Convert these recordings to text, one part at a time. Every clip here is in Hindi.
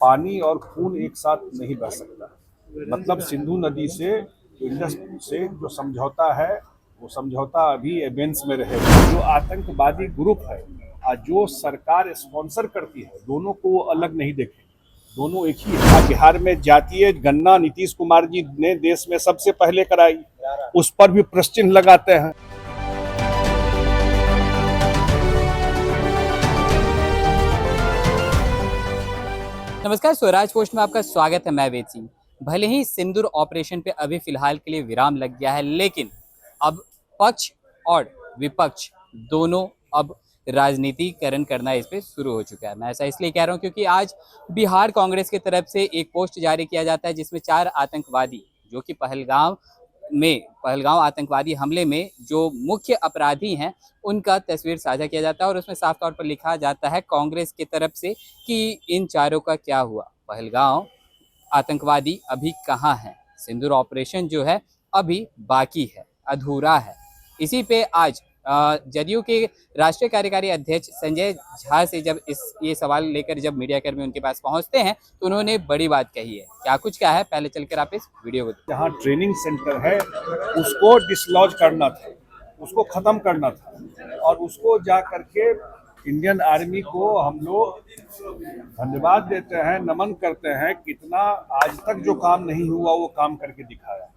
पानी और खून एक साथ नहीं बह सकता। मतलब सिंधु नदी से इंडस से जो समझौता है वो समझौता अभी एबेंस में रहेगा। जो आतंकवादी ग्रुप है और जो सरकार स्पॉन्सर करती है, दोनों को वो अलग नहीं देखे, दोनों एक ही है। बिहार में जातीय गणना नीतीश कुमार जी ने देश में सबसे पहले कराई, उस पर भी प्रश्न चिन्ह लगाते हैं। नमस्कार, स्वराज पोस्ट में आपका स्वागत है। मैं वेद सिंह। भले ही सिंदूर ऑपरेशन पे अभी फिलहाल के लिए विराम लग गया है, लेकिन अब पक्ष और विपक्ष दोनों अब राजनीतिकरण करना इस पे शुरू हो चुका है। मैं ऐसा इसलिए कह रहा हूँ क्योंकि आज बिहार कांग्रेस की तरफ से एक पोस्ट जारी किया जाता है जिसमें 4 आतंकवादी जो कि पहलगांव आतंकवादी हमले में जो मुख्य अपराधी हैं उनका तस्वीर साझा किया जाता है और उसमें साफ तौर पर लिखा जाता है कांग्रेस की तरफ से कि इन चारों का क्या हुआ, पहलगांव आतंकवादी अभी कहाँ हैं, सिंदूर ऑपरेशन जो है अभी बाकी है, अधूरा है। इसी पे आज जदयू के राष्ट्रीय कार्यकारी अध्यक्ष संजय झा से जब ये सवाल लेकर जब मीडियाकर्मी उनके पास पहुंचते हैं तो उन्होंने बड़ी बात कही है। क्या कुछ क्या है, पहले चलकर आप इस वीडियो को देखिए। जहाँ ट्रेनिंग सेंटर है उसको डिसलॉज करना था, उसको खत्म करना था और उसको जा करके इंडियन आर्मी को हम लोग धन्यवाद देते हैं, नमन करते हैं। कितना आज तक जो काम नहीं हुआ वो काम करके दिखाया।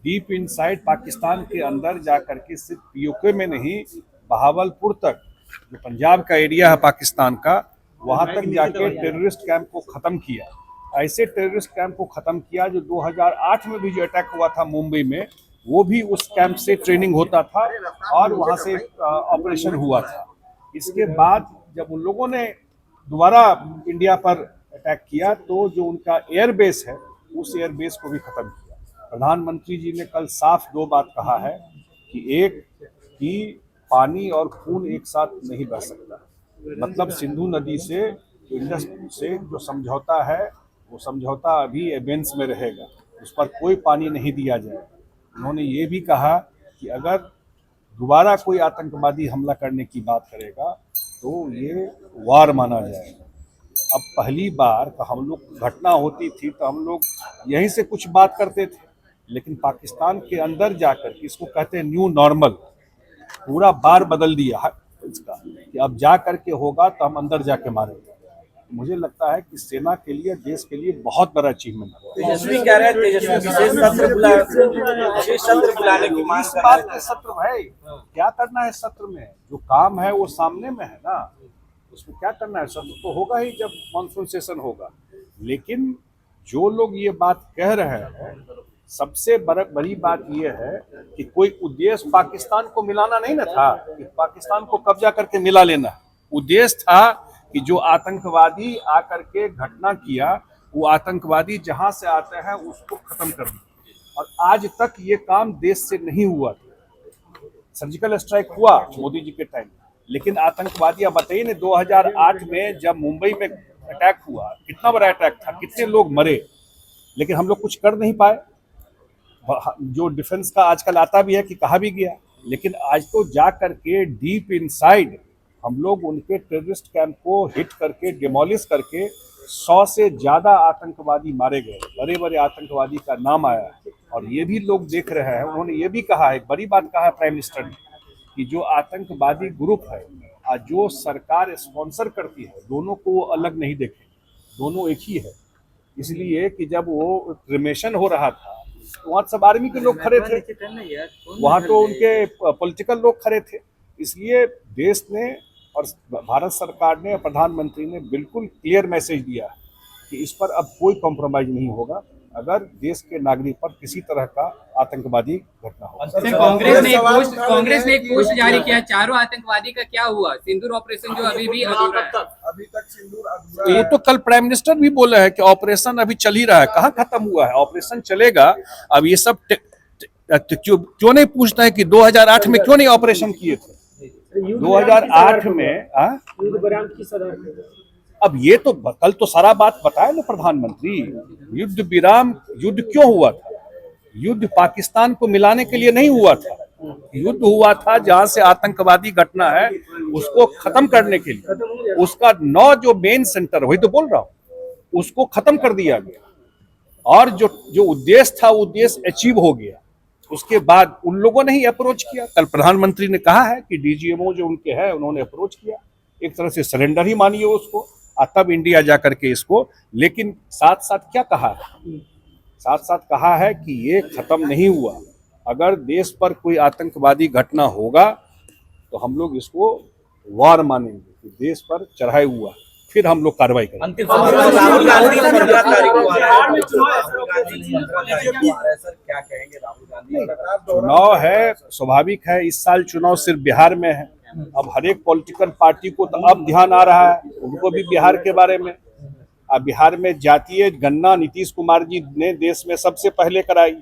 डीप इनसाइड पाकिस्तान के अंदर जा करके सिर्फ पीओके में नहीं, बहावलपुर तक जो पंजाब का एरिया है पाकिस्तान का, वहां तक जाके टेररिस्ट कैंप को खत्म किया। ऐसे टेररिस्ट कैंप को खत्म किया जो 2008 में भी जो अटैक हुआ था मुंबई में, वो भी उस कैंप से ट्रेनिंग होता था और वहां से ऑपरेशन हुआ था। इसके बाद जब उन लोगों ने दोबारा इंडिया पर अटैक किया तो जो उनका एयरबेस है उस एयरबेस को भी खत्म किया। प्रधानमंत्री जी ने कल साफ 2 बात कहा है कि एक कि पानी और खून एक साथ नहीं बह सकता। मतलब सिंधु नदी से इंडस से जो समझौता है वो समझौता अभी एबेंस में रहेगा, उस पर कोई पानी नहीं दिया जाएगा। उन्होंने ये भी कहा कि अगर दोबारा कोई आतंकवादी हमला करने की बात करेगा तो ये वार माना जाएगा। अब पहली बार हम लोग घटना होती थी तो हम लोग यहीं से कुछ बात करते थे, लेकिन पाकिस्तान के अंदर जाकर इसको कहते हैं न्यू नॉर्मल, पूरा बार बदल दिया इसका कि अब जा करके होगा तो हम अंदर जाके मारेंगे। मुझे लगता है कि सेना के लिए, देश के लिए बहुत बड़ा अचीवमेंट है। तेजस्वी कह रहे हैं तेजस्वी विशेष सत्र बुलाने की मांग कर रहे हैं। सत्र है, क्या करना है सत्र में? जो काम है वो सामने में है ना, उसमें क्या करना है? सत्र तो होगा ही जब मॉनसून सेशन होगा। लेकिन जो लोग ये बात कह रहे हैं, सबसे बड़ी बात यह है कि कोई उद्देश्य पाकिस्तान को मिलाना नहीं ना था, कि पाकिस्तान को कब्जा करके मिला लेना। उद्देश्य था कि जो आतंकवादी आकर के घटना किया, वो आतंकवादी जहां से आते हैं उसको खत्म कर दिया। और आज तक ये काम देश से नहीं हुआ था। सर्जिकल स्ट्राइक हुआ मोदी जी के टाइम, लेकिन आतंकवादी, अब बताइए ना, 2008 में जब मुंबई में अटैक हुआ, कितना बड़ा अटैक था, कितने लोग मरे, लेकिन हम लोग कुछ कर नहीं पाए। जो डिफेंस का आजकल आता भी है कि कहा भी गया, लेकिन आज तो जा करके डीप इनसाइड हम लोग उनके टेररिस्ट कैंप को हिट करके, डिमोलिश करके 100 से ज्यादा आतंकवादी मारे गए। बड़े बड़े आतंकवादी का नाम आया है और ये भी लोग देख रहे हैं। उन्होंने ये भी कहा है, बड़ी बात कहा है प्राइम मिनिस्टर ने, कि जो आतंकवादी ग्रुप है और जो सरकार स्पॉन्सर करती है, दोनों को वो अलग नहीं देखे, दोनों एक ही है। इसलिए कि जब वो क्रिमेशन हो रहा था तो वहाँ सब आर्मी के लोग खड़े थे, वहाँ तो उनके पॉलिटिकल लोग खड़े थे। इसलिए देश ने और भारत सरकार ने, प्रधानमंत्री ने बिल्कुल क्लियर मैसेज दिया कि इस पर अब कोई कॉम्प्रोमाइज नहीं होगा अगर देश के नागरिक पर किसी तरह का आतंकवादी घटना हो। कांग्रेस ने एक पोस्ट जारी किया, चारों आतंकवादी का क्या हुआ, सिंदूर ऑपरेशन जो अभी भी अधूरा है। अभी तक सिंदूर अधूरा है। ये तो कल प्राइम मिनिस्टर भी बोले हैं कि ऑपरेशन अभी चल ही रहा है, कहाँ खत्म हुआ है, ऑपरेशन चलेगा। अब ये सब क्यों नहीं पूछता है कि 2008 में क्यों नहीं ऑपरेशन किए थे? 2008 में अब ये तो कल तो सारा बात बताया ना प्रधानमंत्री। युद्ध विराम, युद्ध क्यों हुआ था? युद्ध पाकिस्तान को मिलाने के लिए नहीं हुआ था, युद्ध हुआ था जहां से आतंकवादी घटना है उसको खत्म करने के लिए। उसका 9 जो मेन सेंटर, वही तो बोल रहा हूँ, उसको खत्म कर दिया गया, और जो जो उद्देश्य था वो उद्देश्य अचीव हो गया। उसके बाद उन लोगों ने ही अप्रोच किया। कल प्रधानमंत्री ने कहा है कि डीजीएमओ जो उनके हैं उन्होंने अप्रोच किया, एक तरह से सरेंडर ही मानिए उसको, तब इंडिया जा करके इसको। लेकिन साथ साथ क्या कहा है, साथ साथ कहा है कि ये खत्म नहीं हुआ, अगर देश पर कोई आतंकवादी घटना होगा तो हम लोग इसको वार मानेंगे कि देश पर चढ़ाई हुआ, फिर हम लोग कार्रवाई करेंगे। अंतिम राहुल गांधी 15 तारीख को आ रहे हैं। राहुल गांधी 15 तारीख को आ रहे हैं, सर क्या कहेंगे राहुल गांधी? चुनाव है, स्वाभाविक है, इस साल चुनाव सिर्फ बिहार में है। अब हर एक पॉलिटिकल पार्टी को तो अब ध्यान आ रहा है, उनको भी बिहार के बारे में। अब बिहार में जातीय गणना नीतीश कुमार जी ने देश में सबसे पहले कराई,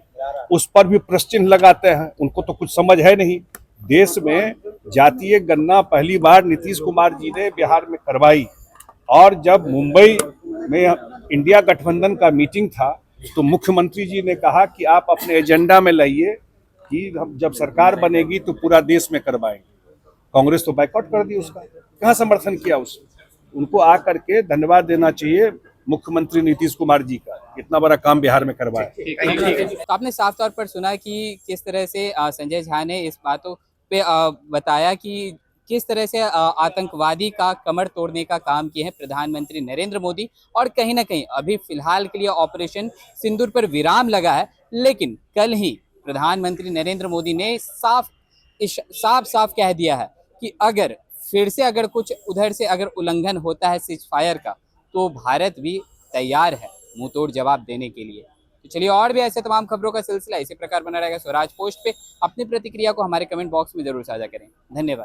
उस पर भी प्रश्न चिन्ह लगाते हैं, उनको तो कुछ समझ है नहीं। देश में जातीय गणना पहली बार नीतीश कुमार जी ने बिहार में करवाई, और जब मुंबई में इंडिया गठबंधन का मीटिंग था तो मुख्यमंत्री जी ने कहा कि आप अपने एजेंडा में लाइए कि हम जब सरकार बनेगी तो पूरा देश में करवाएंगे। कांग्रेस तो बाइकआउट कर दी, उसका कहाँ समर्थन किया उसने। उनको आ करके धन्यवाद देना चाहिए मुख्यमंत्री नीतीश कुमार जी का, इतना बड़ा काम बिहार में करवाया। तो आपने साफ तौर पर सुना कि किस तरह से संजय झा ने इस बातों पे बताया कि किस तरह से आतंकवादी का कमर तोड़ने का काम किए हैं प्रधानमंत्री नरेंद्र मोदी, और कहीं ना कहीं अभी फिलहाल के लिए ऑपरेशन सिंदूर पर विराम लगा है। लेकिन कल ही प्रधानमंत्री नरेंद्र मोदी ने साफ साफ कह दिया है कि अगर फिर से अगर कुछ उधर से अगर उल्लंघन होता है सीज फायर का, तो भारत भी तैयार है मुंहतोड़ जवाब देने के लिए। तो चलिए, और भी ऐसे तमाम खबरों का सिलसिला इसी प्रकार बना रहेगा स्वराज पोस्ट पे। अपनी प्रतिक्रिया को हमारे कमेंट बॉक्स में जरूर साझा करें। धन्यवाद।